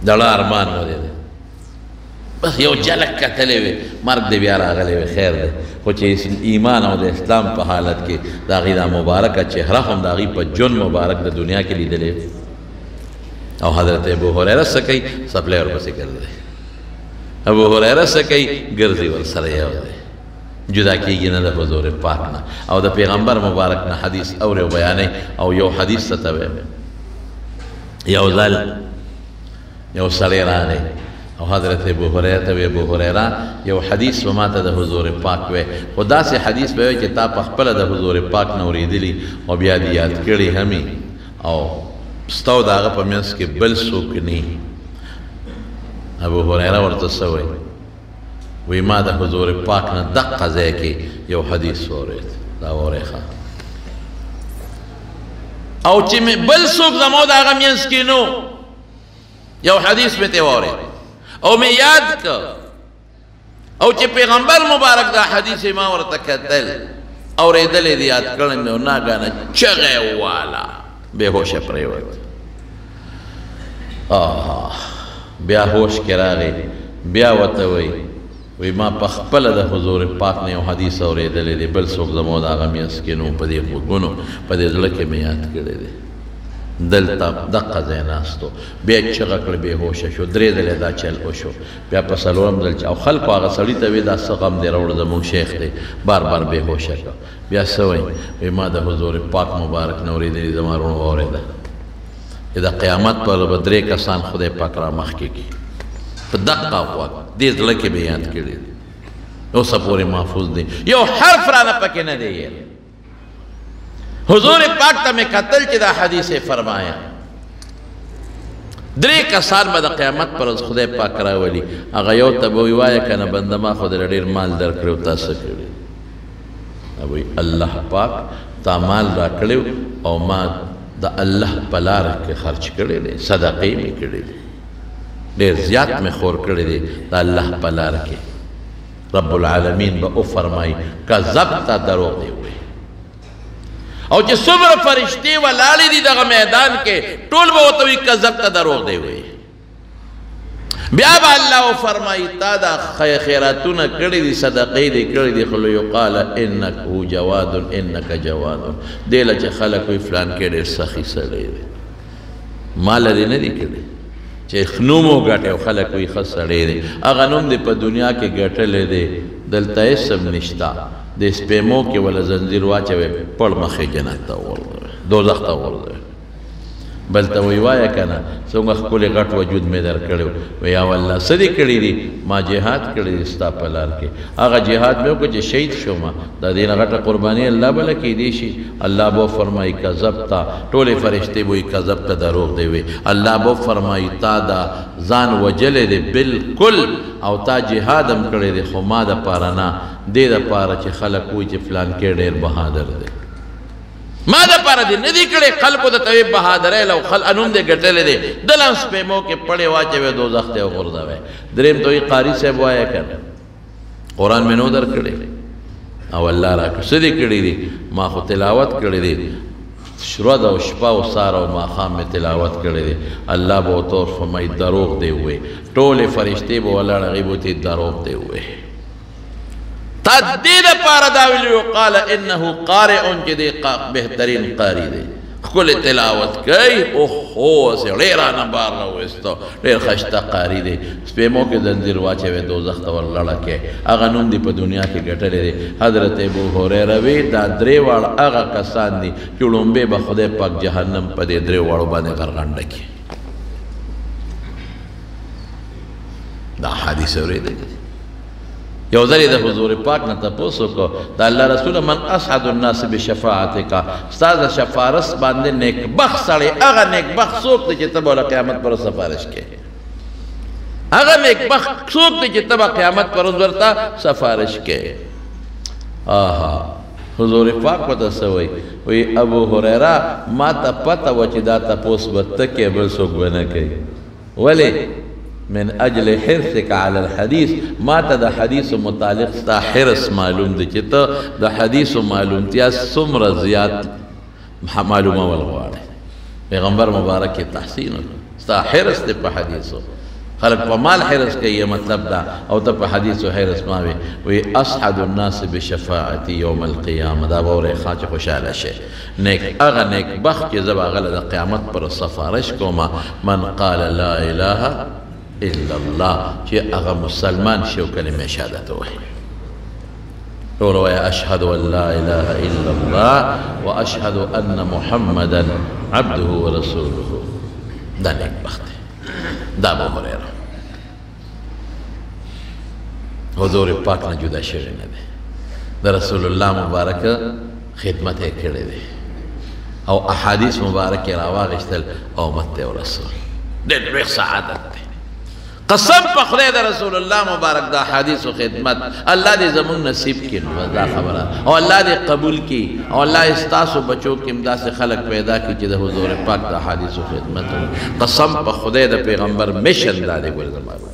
دړه ارمان و دې بس یو جلک کتلې وي مرګ دې بیا راغلی وي خیر دی خو چې ایمان او د اسلام په حالت کې د هغې دا مبارکه چهره هم د هغې په جون مبارک د دنیا کې لیدلې او حضرت ابو هریره څه کوي څپلی ورپسې ګرځي ابو هریره څه کوي ګرځي ورسره یو دی جدا کېږي نه د حضور پاک نه او د پیغمبر مبارک نه حدیث اوري او بیانوي او یو حدیث څه ته یو ځل یو سړی راغی او حضرت ابو هریره ته وی ابو هریره یو حدیث به ماته د حضور پاک وی خو داسې حدیث به وی چې تا په خپله د حضور پاک نه اورېدلي او بیا دې یاد کړي همې او ستا او د هغه په منځ کې بل څوک نه ابو هریره ورته څه وی وی ما د حضور پاک نه دقه ځای کې یو حدیث واورېد دا واورئ ښه او چې مې بل څوک زما د هغه منځ کې نو یو حدیث مې ترې واورېد او میں یاد کر او چې پیغمبر مبارک دا حدیث ما ورته کتل اورېدلې دي یاد کړم مې او ناګانه چغې والا بې هوشه پرېوت بیا هوش کې راغی بیا ورته وی ما په خپله د حضور پاک نه یو حدیث اورېدلی دی بل څوک زما د هغه میانځ کې نو په دې غوږونو په دې زړه کې مې یاد کړی دی دلته دقه ځای ناستو بیا چغه کړه بې هوشه شو درې ځلې دا چل وشو بیا په څلورم ځل او خلکو هغه سړي ته وی دا څه غم دی راوړه زموږ شیخ دی بار بار بې هوشه کړه بیا څه وایي ما د حضور پاک مبارک نه اورېدلي زما وروڼو واورېده چې د قیامت پر به درې کسان خدای پاک را مخکې کړي په دقه وخت دې زړه کې مې یاد کړي اوسه پورې محفوظ دی یو حرف رانه پکې نه دی حضور پاک ته مې کتل چې دا حدیث فرمایا درې کسان به د قیامت پر ورځ خدای پاک راولي هغه یو ته به وایي وایه که نه بنده ما خو درې ډېر مال درکړی او تا څه کړي وایي الله پاک تا مال راکړی او ما د الله په لاره کې خرچ کړی دی صدقې مې کړی دی ډېر زیات مې خور کړی دی د الله په لاره کې رب العالمین به وفرمایي کذبت دروغ دی وایي او چې څومره فرشتې ولاړې دي دغه میدان کې ټول به ورته وایي کذبت دروغ دی وایي بیا به الله وفرمایي تا دا خیراتونه کړي دي صدقې دي کړي دي خو یقال انک هو جواد انک جواد دې له چې خلک وایي فلان کې ډېر سخي سړی دی مال دې نه دي کړي چې نوم وګټي او خلک وایي ښه سړی دی هغه نوم دې په دنیا کې ګټلی دی دلته هېڅ هم نشته د سپیمو کې ولا زنځیر واچوي پړ مخې جنت ته وغورځوي دوزخ ته وغورځوي بل ته وایي وایه که نه څومره ښکلی غټ وجود مې در کړی و یا والله څه دې کړي دي ما جهاد کړی دی ستا په لار کې هغه جهاد مې وکړو چې شهید شوم د دې نه غټه قرباني الله به له کیدی شي الله به فرمایي کذبته ټولې فرشتې به وایي کذبته دروغ دی وایي الله به فرمایي تا دا ځان وجلی دی بالکل او تا جهاد هم کړی دی خو ما دپاره نه دې دپاره چې خلک وایي چې فلان کې ډېر بهادر دی ما دپاره دې نه دي کړی خلکو د طویب بهادرۍ له انوم دې ګټلی دی دله هم سپیمو کې پړې واچوي دوزخ ته وغورځوی درېیم ته وایي قاري صاحب وایه که نه قرآن مې نو در کړی او الله راکړه څه دې کړي دي ما خو تلاوت کړی دی شروع د شپه او سار او ماښام مې تلاوت کړی دی الله به ورته وفرمایي دروغ دی ووایي ټولې فرشتې به ولاړ هغې به ورته دروغ دی ووایي تا دې دپاره دا ویلي قال انه قارئ چې دی بهترین قاري دی ښکلې تلاوت کوي اوهو هسې ډېر رانه بار راوایسته ډېر ښایسته قاري دی سپېمو کې زنځیر واچوې دوزخ ته ور لړه کې هغه نوم دی په دنیا کې ګټلی دی حضرت ابو هریره وی دا درې واړه هغه کسان دي چې لومبې به خدای پاک جهنم په دې درې واړو باندې غرغنډه کړي دا حدیث اورېدلی یو ځل د حضور پاک نه تپوس وکړو د الله رسوله من اسعد الناس بشفاعتک ستا د شفارس باندې نیکبخت سړی هغه نیکبخت څوک دی چې ته به له قیامت پر ورځ سفارش کوې هغه نیکبخت څوک دی چې ته به قیامت پر ورځ ورته سفارش کوې آها حضور پاک ورته څه وایي وایي ابو هریره ما ته پته وه چې دا تپوس به ته کوې بل څوک به نه کوي ولې من اجل حرصك على الحديث ما ته د حدیث متعلق ستا حرص معلوم دی چې ته د حدیث معلومتیا څومره زیات معلومول غواړې پیغمبر مبارک یې تحسین وکړو ستا حرص دی په حدیثو خلق په مال حرص کوي مطلب دا او ته په حدیثو حرص ما وي اسعد الناس بشفاعتي يوم القيامه دا به ورې ښه چې خوشحاله شي نیک هغه نیک بخت چې زه به هغه د قیامت پر سفارش کوم من قال لا اله الا الله چې هغه مسلمان شي او کلمه شهادت وایي ټول وایي اشهد ان لا اله الا الله واشهد ان محمدا عبده ورسوله دا نیک بخت دا ابو هریره حضور پاک نه جدا شوی نه دی د رسول الله مبارک خدمت یې کړی دی او احادیث مبارک یې راواغېستل او امت ته ورسول ډېر لوی سعادت دی قسم په خدای د رسول الله مبارک د احادیث و خدمت الله دې زموږ نصیب کړي نو دا خبره او الله دې قبول کړي او الله ستاسو بچو کې همداسې خلک پیدا کړي چې د حضور پاک د احادیث و خدمت قسم په خدای د پیغمبر میشن دا دی ګور زمانه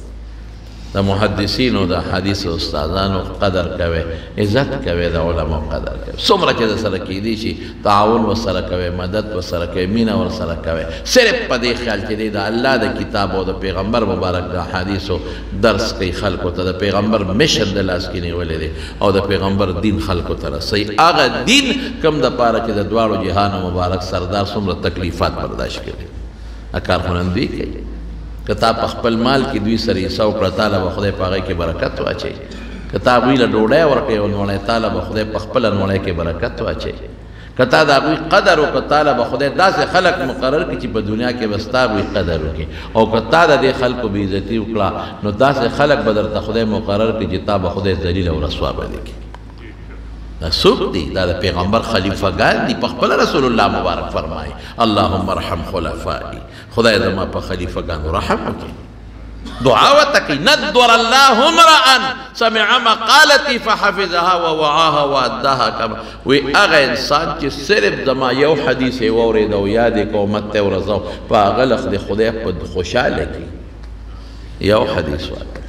د محدثینو د حدیث استادانو قدر کوي عزت کوي د علماء قدر کوي څومره چې د سره کېدی شي تعاون ورسره کوي مدد ورسره کوي مینه ورسره کوي صرف په دې خیال چې د الله د کتاب او د پیغمبر مبارک د حدیثو درس کوي خلکو ته د پیغمبر مشن د لاس کې نیولې دی او د پیغمبر دین خلکو ته رسوي هغه دین کوم د پاره چې د دواړو جهانو مبارک سردار څومره تکلیفات برداشت کړي کارخونه دوی کوي کتاب په خپل مال کې دوی سره حصه وکړه تعالی به خدای په هغې کې برکت واچوي کتاب دوی له ډوډۍ ورکوي او نوړی تعالی به خدای په خپله نوړی کې برکت واچوي که تا د هغوی قدر وکړه تعالی به خدای داسې خلک مقرر کړي چې په دنیا کې به ستا هغوی قدر وکړي او که تا د دې خلکو بېعزتي وکړه نو داسې خلک به درته خدای مقرر کړي چې تا به خدای ذلیل او رسوا به دې کړي دا څوک دي دا د پیغمبر خلیفګان دي په خپله رسول الله مبارک فرمایي اللهم ارحم خلفائي خدای زما په خلیفګانو رحم وکړي دعا ورته کوي ندر الله امرأ سمع مقالتي فحفظها ووعاها واداها کما وی هغه انسان چې صرف زما یو حدیث یې واورېد او یاد یې کړه امت ته ورسو په هغه لخت د خدای په خوشحاله کړي یو حدیث وایي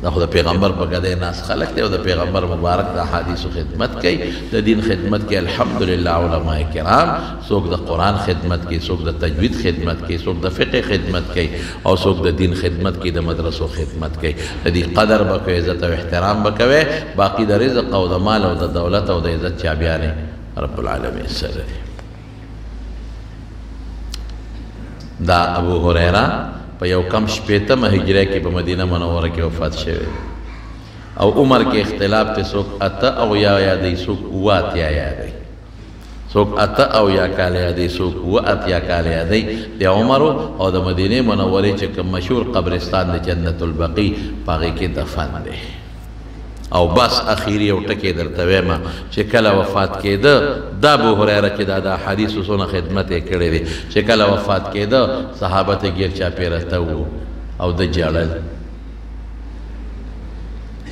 دا خو د پیغمبر په ګدۍ ناس خلک دی او د پیغمبر مبارک د احادیثو خدمت کوي د دین خدمت کوي الحمدلله علماء کرام څوک د قرآن خدمت کوي څوک د تجوید خدمت کوي څوک د فقه خدمت کوي او څوک د دین خدمت کوي د مدرسو خدمت کوي د دې قدر به کوي عزت او احترام به کوي باقي د رزق او د مال او د دولت او د عزت چابیانې رب العالمین سره دا ابو هریره په یو کم شپېتمه هجرۍ کې په مدینه منوره کې وفات شوی او عمر کې اختلاف دی څوک اته اویا یادوي څوک اوه اتیا یادوي څوک اته اویا کاله یادوي څوک اوه اتیا کاله یادوي د عمر او د مدینې منورې چې کوم مشهور قبرستان د جنت البقیع په هغې کې دفن دی او بس اخیری یو ټکی درته وایم چې کله وفات کېده دا ابو هریره چې دا د احادیثو څونه خدمت یې کړی دی چې کله وفات کېده صحابه ته ګیر چاپېره ته وو او د ژړل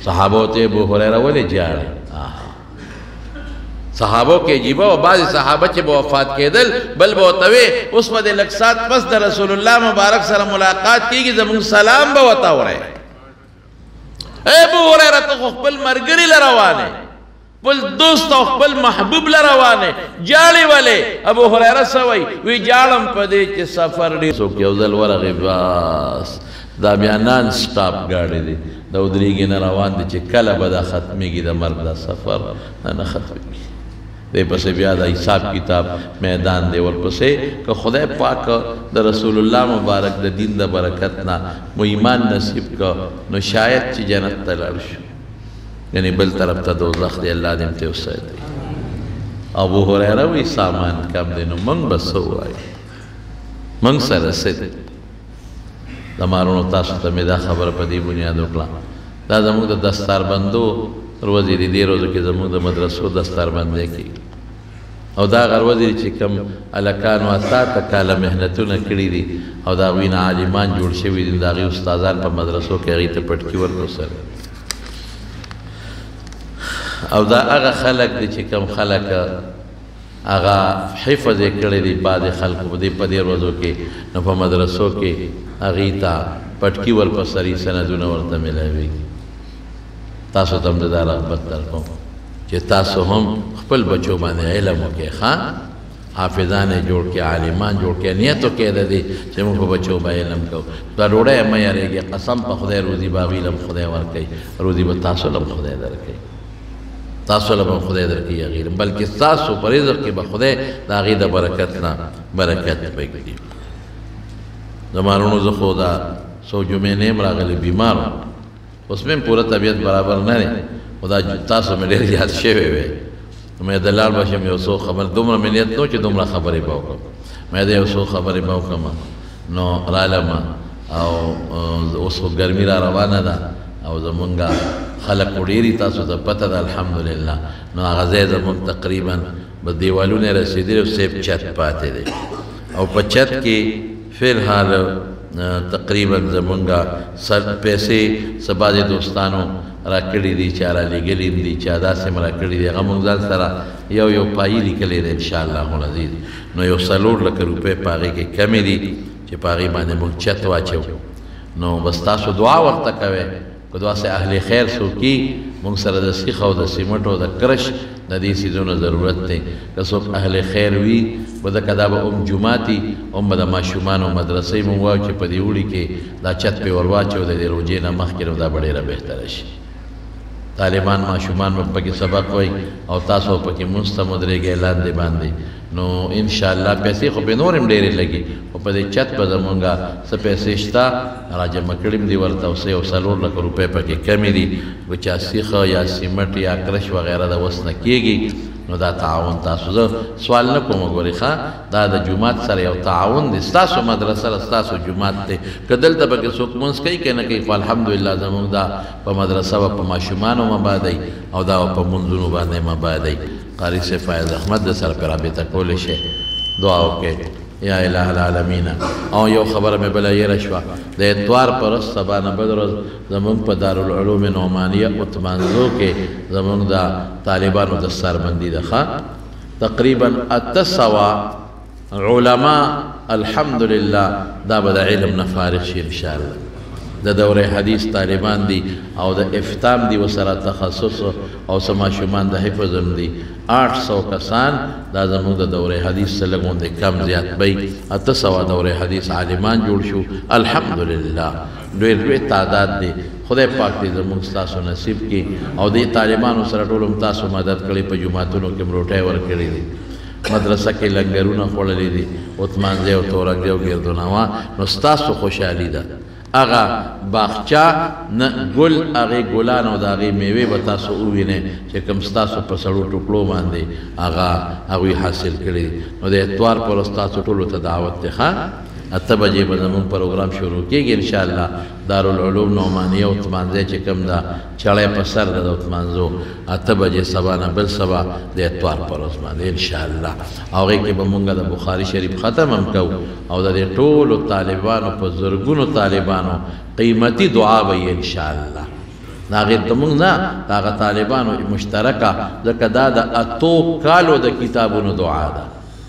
صحابو ته ابو هریره ولې ژاړي صحابو کې عجیبه و بعضې صحابه چې به وفات کېدل بل به ورته وې اوس به د لږ ساعت پس د رسول الله مبارک سره ملاقات کېږي زموږ سلام به ورته وړی ابو هریره ته خو خپل ملګري له روانې خپل دوست او خپل محبوب لروانه جاړي ولې ابو هريره سوي وی جاړم پدې چې سفر ډیر سو کې ځل ورغه بس دا بیا نان سټاپ گاډي دي دا ودرېږي نه روان دي چې کله به دا ختمېږي د مرګ دا سفر نه ختمېږي دی پسې بیا د حساب کتاب میدان دی ورپسې که خدای پاک د رسول الله مبارک د دین د برکت نه مو ایمان نصیب که نو شاید چې جنت ته لاړ شو یعنی بل طرف ته دوزخ دی الله دې امته وساتي ابو هريره وی سامان کم دی نو موږ به څه ووایو موږ سره څه دی د مارونو تاسو ته مې دا خبره په دې بنیاد وکړه دا زموږ د دستاربندو ورځې دي دې ورځو کې زموږ د مدرسو دستاربندۍ کېږي او دا هغه ورځې چې کوم هلکانو اته کاله محنتونه کړي دي او د هغوی نه عالمان جوړ شوي دي د هغوی استادان په مدرسو کې هغوی ته پټکي ورکړو سره او دا هغه خلک دي چې کوم خلک هغه حفظ یې کړی دي بعضې خلکو په دې ورځو کې نو په مدرسو کې هغوی ته پټکي ورپسري سندونه ورته میلاویږي تاسو ته هم د دا رغبت درکوم چې تاسو هم خپل بچو باندې علم وکړئ ښه حافظان یې جوړ کړي عالمان جوړ کړي نیت وکړئ د دې چې موږ په بچو باندې علم کوو دا ډوډۍ مه یارېږئ قسم په خدای روزي به هغوی له خدای ورکوي روزي به تاسو له خدای درکوي تاسو له به خدای درکوي هغوی له بلکې ستاسو په رزق کې به خدای د هغوی د برکت نه برکت پرېږدي زما وروڼو زه خو دا څو جمعې نه یم راغلی بیمار اوس مې پوره طبیعت برابر نه دی خو دا تاسو مې ډېر یاد شوی وی مې د لاړ به شم یو څو خبر دومره مې نیت نه و چې دومره خبرې به وکړم مې د یو څو خبرې به وکړم نو رالم او اوس خو ګرمي را روانه ده او زمونږ خلک خو ډېري تاسو ته پته ده الحمدلله نو هغه ځای زمونږ تقریبا به دیوالونه یې رسېدلي او صرف چت پاتې دی او په چت کې فی الحال تقریبا زمونږ پیسې څه بعضې دوستانو را کړي دي چا را لېږلي دي چا داسې م را کړي دي هغه مونږ ځان سره یو پایي لیکلی دی انشاءالله العزیز نو یو 4 لکه روپۍ په هغې کې کمې دي چې په هغې باندې مونږ چت واچو نو بس تاسو دعا ورته کوئ که داسې اهل خیر څوک مونږ سره د سیخ او د سیمټ او د کرش د دې څیزونو ضرورت دی که څوک اهل خیر وي به ځکه دا به جومات وي هم به د ماشومانو مدرسې مونږ وایو چې په دې اوړي کې دا چت پې ور واچو د دې روژې نه مخکې نو دا به ډېره بهتره شي طالبان ماشومان به پکې سبق وایي او تاسو پکې مونځ ته ودرېږئ لاندې باندې نو انشاءالله پیسې خو پې نور هم ډېرې لګي خو په دې چت به زمونږ څه پیسې شته راجمع کړي م دي ورته او څه یو 4 لکه روپۍ پکې کمې دي که چا سیخه یا سیمټ یا کرش وغیره د وس نه کېږي نو دا تعاون تاسو زه سوال نه کوم ګورې ښه دا د جومات سره یو تعاون دی ستاسو مدرسه سره ستاسو جومات دی که دلته پکې څوک مونځ کوي که نه کوي خو الحمدلله زمونږ دا په مدرسه به په ماشومانو مبادئ او دا په مونځونو باندې مبادئ قاری صاحب فیض احمد د سره پې رابطه کولی شي دعا وکړئ یا الہ العالمین او یو خبره مې بله یېره شوه د اتوار په ورځ سبا نه بل ورځ زمونږ په دارالعلوم نعمانیه اتمانزو کې زمونږ د طالبانو دستاربندي ده ښه تقریبا 800 علما الحمدلله دا به د علم نه فارغ شي انشاءالله د دوره حدیث طالبان دي او د افتام دي وسره تخصص او سماشومان د حفظ هم دي 800 کسان دا زموږ د دوره حدیث سره لګوندې کم زیات بی 800 دوره حدیث عالمان جوړ شو الحمدلله ډېر لوی تعداد دی خدای پاک دې زموږ ستاسو نصیب کړي او دې طالبانو سره ټول هم تاسو مدد کړی په جوماتونو کې روټۍ ورکړي دي مدرسه کې لنګرونه خوړلي دي عثمانځی او تورنګی او ګردونوا نو ستاسو خوشحالي ده هغه باغچه نه ګل هغې ګلان او د هغې میوې به تاسو ووینئ چې کوم ستاسو په سړو ټوکړو باندې هغوی حاصل کړي دي نو د اتوار پر ورځ تاسو ټولو ته دعوت دی ښه 8 بجې به زموږ پروګرام شروع کېږي انشاءالله دارالعلوم نعمانیه عثمانځی چې کوم ده چړی په سر ده د عثمانزو 8 بجې سبا نه بل سبا د اتوار په ورځ باندې انشاءالله هغې کې به مونږ د بخاري شریف ختم هم کوو او د دې ټولو طالبانو په زرګونو طالبانو قیمتي دعا به یې انشاءالله د هغې زموږ نه د هغه طالبانو مشترکه ځکه دا د 8 کالو د کتابونو دعا ده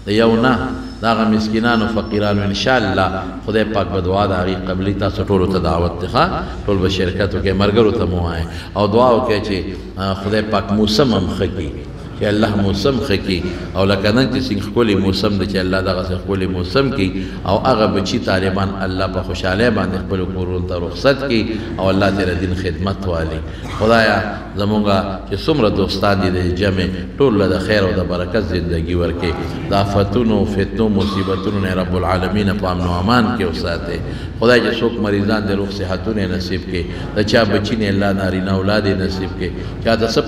د یو نه داغه مسکینانو فقیرانو ان شاء الله خدای پاک به دعا د هغې قبلي تاسو ټولو ته دعوت دی ټول به شرکت وکړئ ملګرو ته مو وایئ او دعا وکړئ چې خدای پاک موسم هم ښه کړي چې الله موسم ښه کړي او لکه نن چې څنګه ښکلی موسم دی چې الله دغسې ښکلی موسم کړي او هغه بچي طالبان الله په خوشحالۍ باندې خپلو کورونو ته رخصت کړي او الله تېره دین خدمت والي خدایه زمونږ چې څومره دوستان دي د جمع ټول له د خیر او د برکت زندگی ورکړي د آفتونو فتنو مصیبتونو نه رب العالمین په امن و امان کې وساتئ خدای چې څوک مریضان د روغ صحتونه نصیب کړي د چا بچي نه الله نارینه اولاد نصیب کړي چا ته څه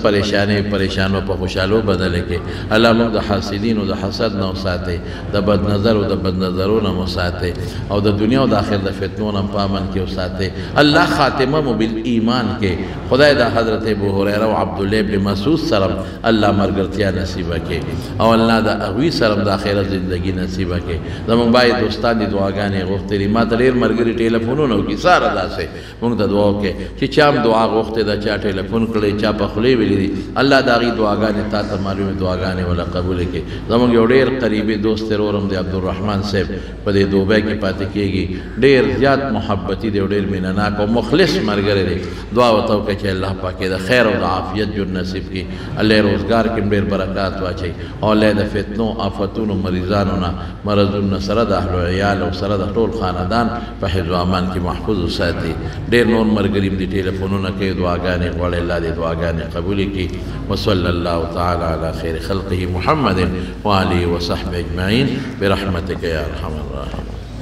پریشانو په خوشحالو بدل کې الله موږ د حاسدینو د حسد نه وساتئ د بد نظر او د بد نظرو نه وساتئ او د دنیا او د آخرت د فتنو نه په امن کې وساتئ الله خاتمه مو بالایمان کې خدای د حضرت ابو هريره او عبد الله بن مسعود سره الله مرګرتیا نصیب کړي او الله د هغوی سره د آخرت زندگی نصیب کړي زموږ باید دوستان دي دعاګانې غوښتلي ما ته ډېر ملګري ټلیفونونه وکړي ساره داسې موږ ته دعا وکړئ چې چا هم دعا غوښتې ده چا ټلیفون کړی چا په خولې ویلي دي الله د هغې دعاګانې تا ته معلومې دعاګانې وله قبوله کړي زموږ یو ډېر قریبي دوست دی ورور هم دی عبدالرحمن صاحب په دې دوبۍ کې پاتې کېږي ډېر زیات محبتي دی او ډېر مینه ناک او مخلص ملګری دی دعا ورته وکړئ چې الله پاک یې د خیر او د عافیت ژوند نصیب کړي الله یې روزګار کې ډېر برکات واچوي او الله یې د فتنو آفتونو مریضانو نه مرضونو سره د اهلو عیال او سره د ټول خاندان په حفظ و امان کې محفوظ وساتي ډېر نور ملګري هم دي ټلیفونونه کوي دعاګانې غواړي الله دې دعاګانې قبولې کړي وصلی الله تعالی علی خیر خلقه محمد وآله وصحبه اجمعین برحمتک یا ارحم الراحمین